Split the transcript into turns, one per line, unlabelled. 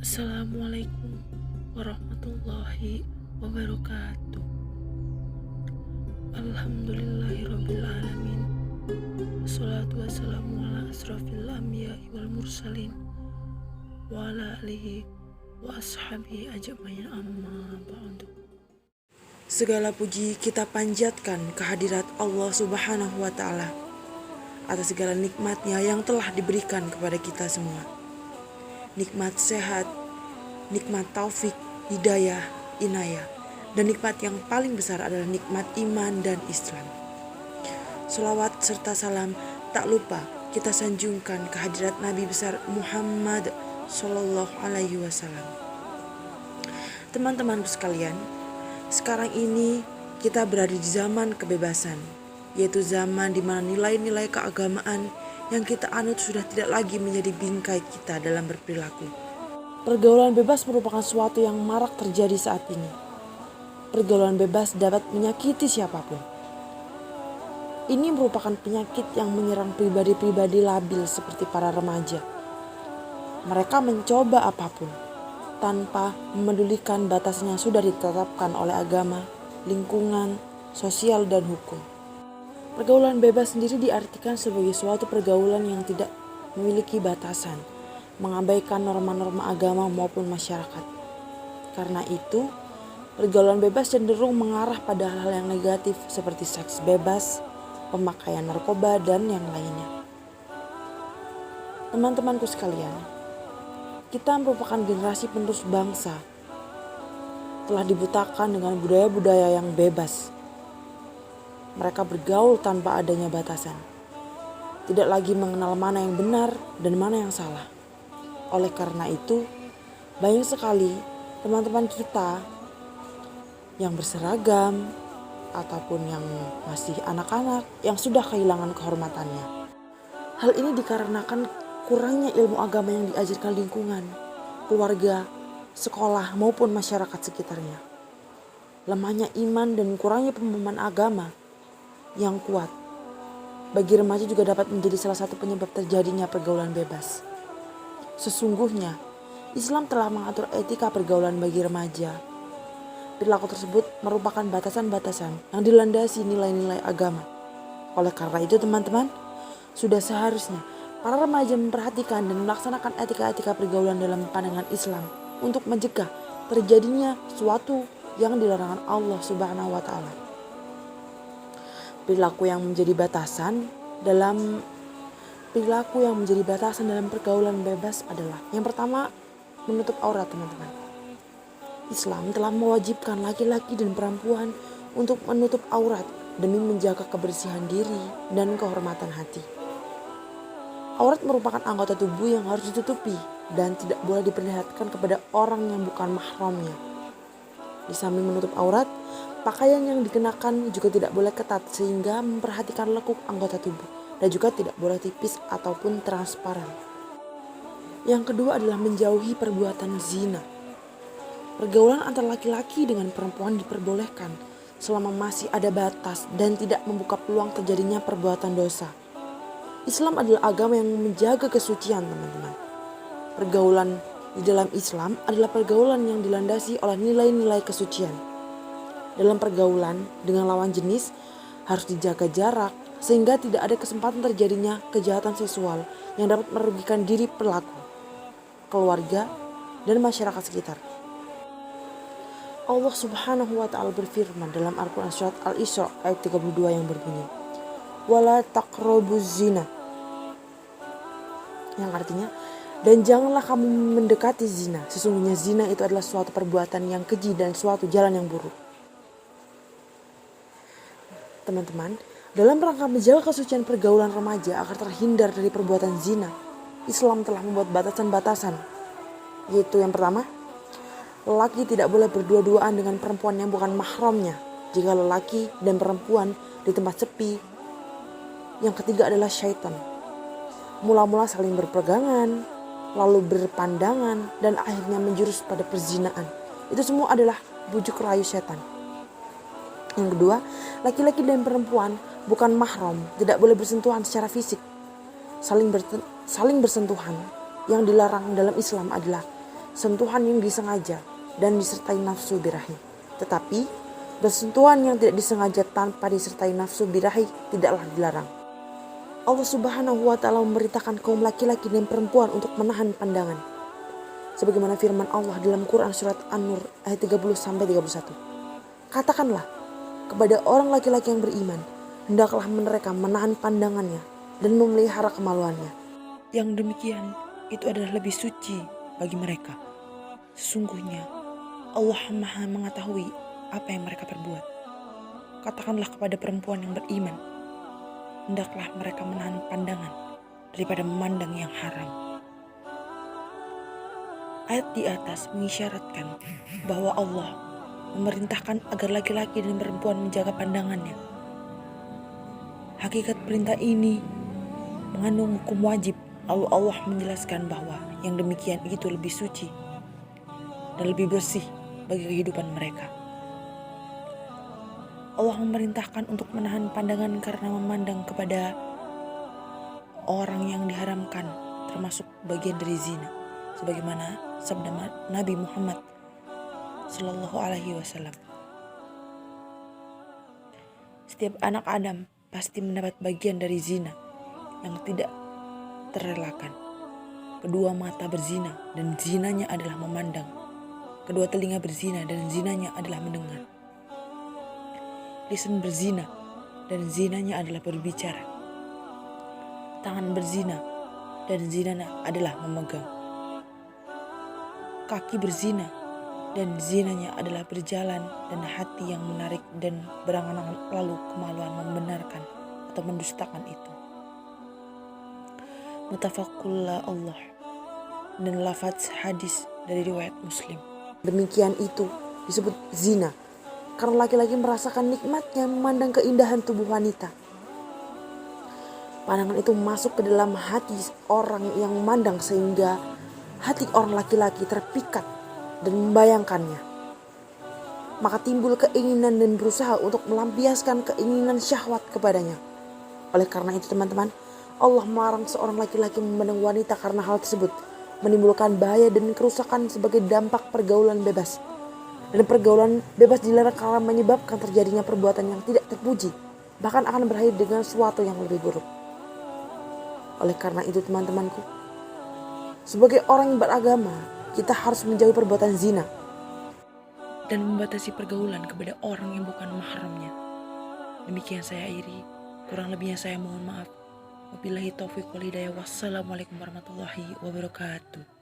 Assalamualaikum warahmatullahi wabarakatuh. Alhamdulillahirrabbilalamin. Wassalatu wassalamu ala asrafil anbiya'i wal mursalin wa ala alihi wa ashabihi ajmain, amma ba'du. Segala puji kita panjatkan kehadirat Allah Subhanahu wa ta'ala atas segala nikmatnya yang telah diberikan kepada kita semua. Nikmat sehat, nikmat taufik, hidayah, inayah, dan nikmat yang paling besar adalah nikmat iman dan Islam. Sholawat serta salam tak lupa kita sanjungkan kehadirat Nabi besar Muhammad Sallallahu Alaihi Wasallam. Teman-temanku sekalian, sekarang ini kita berada di zaman kebebasan, yaitu zaman di mana nilai-nilai keagamaan yang kita anut sudah tidak lagi menjadi bingkai kita dalam berperilaku. Pergaulan bebas merupakan suatu yang marak terjadi saat ini. Pergaulan bebas dapat menyakiti siapapun. Ini merupakan penyakit yang menyerang pribadi-pribadi labil seperti para remaja. Mereka mencoba apapun tanpa memedulikan batasnya sudah ditetapkan oleh agama, lingkungan, sosial, dan hukum. Pergaulan bebas sendiri diartikan sebagai suatu pergaulan yang tidak memiliki batasan, mengabaikan norma-norma agama maupun masyarakat. Karena itu, pergaulan bebas cenderung mengarah pada hal-hal yang negatif seperti seks bebas, pemakaian narkoba, dan yang lainnya. Teman-temanku sekalian, kita merupakan generasi penerus bangsa, telah dibutakan dengan budaya-budaya yang bebas. Mereka bergaul tanpa adanya batasan, tidak lagi mengenal mana yang benar dan mana yang salah. Oleh karena itu, banyak sekali teman-teman kita yang berseragam ataupun yang masih anak-anak yang sudah kehilangan kehormatannya. Hal ini dikarenakan kurangnya ilmu agama yang diajarkan lingkungan, keluarga, sekolah maupun masyarakat sekitarnya. Lemahnya iman dan kurangnya pemahaman agama yang kuat bagi remaja juga dapat menjadi salah satu penyebab terjadinya pergaulan bebas. Sesungguhnya, Islam telah mengatur etika pergaulan bagi remaja. Perilaku tersebut merupakan batasan-batasan yang dilandasi nilai-nilai agama. Oleh karena itu teman-teman, sudah seharusnya para remaja memperhatikan dan melaksanakan etika-etika pergaulan dalam pandangan Islam untuk mencegah terjadinya sesuatu yang dilarang Allah Subhanahu wa ta'ala. Perilaku yang menjadi batasan dalam pergaulan bebas adalah yang pertama, menutup aurat teman-teman. Islam telah mewajibkan laki-laki dan perempuan untuk menutup aurat demi menjaga kebersihan diri dan kehormatan hati. Aurat merupakan anggota tubuh yang harus ditutupi dan tidak boleh diperlihatkan kepada orang yang bukan mahramnya. Di samping menutup aurat, pakaian yang dikenakan juga tidak boleh ketat sehingga memperhatikan lekuk anggota tubuh dan juga tidak boleh tipis ataupun transparan. Yang kedua adalah menjauhi perbuatan zina. Pergaulan antara laki-laki dengan perempuan diperbolehkan selama masih ada batas dan tidak membuka peluang terjadinya perbuatan dosa. Islam adalah agama yang menjaga kesucian teman-teman. Pergaulan di dalam Islam adalah pergaulan yang dilandasi oleh nilai-nilai kesucian. Dalam pergaulan dengan lawan jenis harus dijaga jarak sehingga tidak ada kesempatan terjadinya kejahatan seksual yang dapat merugikan diri pelaku, keluarga, dan masyarakat sekitar. Allah Subhanahu wa ta'ala berfirman dalam Al-Quran surat Al-Isra ayat 32 yang berbunyi, "Wala taqrabuz zina." Yang artinya, dan janganlah kamu mendekati zina. Sesungguhnya zina itu adalah suatu perbuatan yang keji dan suatu jalan yang buruk. Teman-teman, dalam rangka menjaga kesucian pergaulan remaja agar terhindar dari perbuatan zina, Islam telah membuat batasan-batasan. Yaitu yang pertama, lelaki tidak boleh berdua-duaan dengan perempuan yang bukan mahramnya jika lelaki dan perempuan di tempat sepi. Yang ketiga adalah syaitan. Mula-mula saling berpegangan, lalu berpandangan, dan akhirnya menjurus pada perzinaan. Itu semua adalah bujuk rayu setan. Yang kedua, laki-laki dan perempuan bukan mahram tidak boleh bersentuhan secara fisik. Saling bersentuhan yang dilarang dalam Islam adalah sentuhan yang disengaja dan disertai nafsu birahi. Tetapi bersentuhan yang tidak disengaja tanpa disertai nafsu birahi tidaklah dilarang. Allah Subhanahu wa Ta'ala memerintahkan kaum laki-laki dan perempuan untuk menahan pandangan. Sebagaimana firman Allah dalam Quran surat An-Nur ayat 30-31. Katakanlah kepada orang laki-laki yang beriman, hendaklah mereka menahan pandangannya dan memelihara kemaluannya. Yang demikian itu adalah lebih suci bagi mereka. Sesungguhnya Allah Maha mengetahui apa yang mereka perbuat. Katakanlah kepada perempuan yang beriman, hendaklah mereka menahan pandangan daripada memandang yang haram. Ayat di atas mengisyaratkan bahwa Allah memerintahkan agar laki-laki dan perempuan menjaga pandangannya. Hakikat perintah ini mengandung hukum wajib. Allah menjelaskan bahwa yang demikian itu lebih suci dan lebih bersih bagi kehidupan mereka. Allah memerintahkan untuk menahan pandangan karena memandang kepada orang yang diharamkan, termasuk bagian dari zina, sebagaimana sabda Nabi Muhammad Sallallahu Alaihi Wasallam. Setiap anak Adam pasti mendapat bagian dari zina yang tidak terelakkan. Kedua mata berzina dan zinanya adalah memandang. Kedua telinga berzina dan zinanya adalah mendengar. Lisan berzina dan zinanya adalah berbicara. Tangan berzina dan zinanya adalah memegang. Kaki berzina dan zinanya adalah berjalan, dan hati yang menarik dan berangan-angan lalu kemaluan membenarkan atau mendustakan itu. Mutafakullah Allah dan lafaz hadis dari riwayat Muslim. Demikian itu disebut zina karena laki-laki merasakan nikmatnya memandang keindahan tubuh wanita. Pandangan itu masuk ke dalam hati orang yang memandang sehingga hati orang laki-laki terpikat dan membayangkannya. Maka timbul keinginan dan berusaha untuk melampiaskan keinginan syahwat kepadanya. Oleh karena itu teman-teman, Allah melarang seorang laki-laki memandang wanita karena hal tersebut menimbulkan bahaya dan kerusakan sebagai dampak pergaulan bebas. Dan pergaulan bebas dilarang karena menyebabkan terjadinya perbuatan yang tidak terpuji, bahkan akan berakhir dengan sesuatu yang lebih buruk. Oleh karena itu teman-temanku, sebagai orang yang beragama, kita harus menjauhi perbuatan zina dan membatasi pergaulan kepada orang yang bukan mahramnya. Demikian saya akhiri, kurang lebihnya saya mohon maaf. Wabillahi taufiq wal hidayah. Wassalamualaikum warahmatullahi wabarakatuh.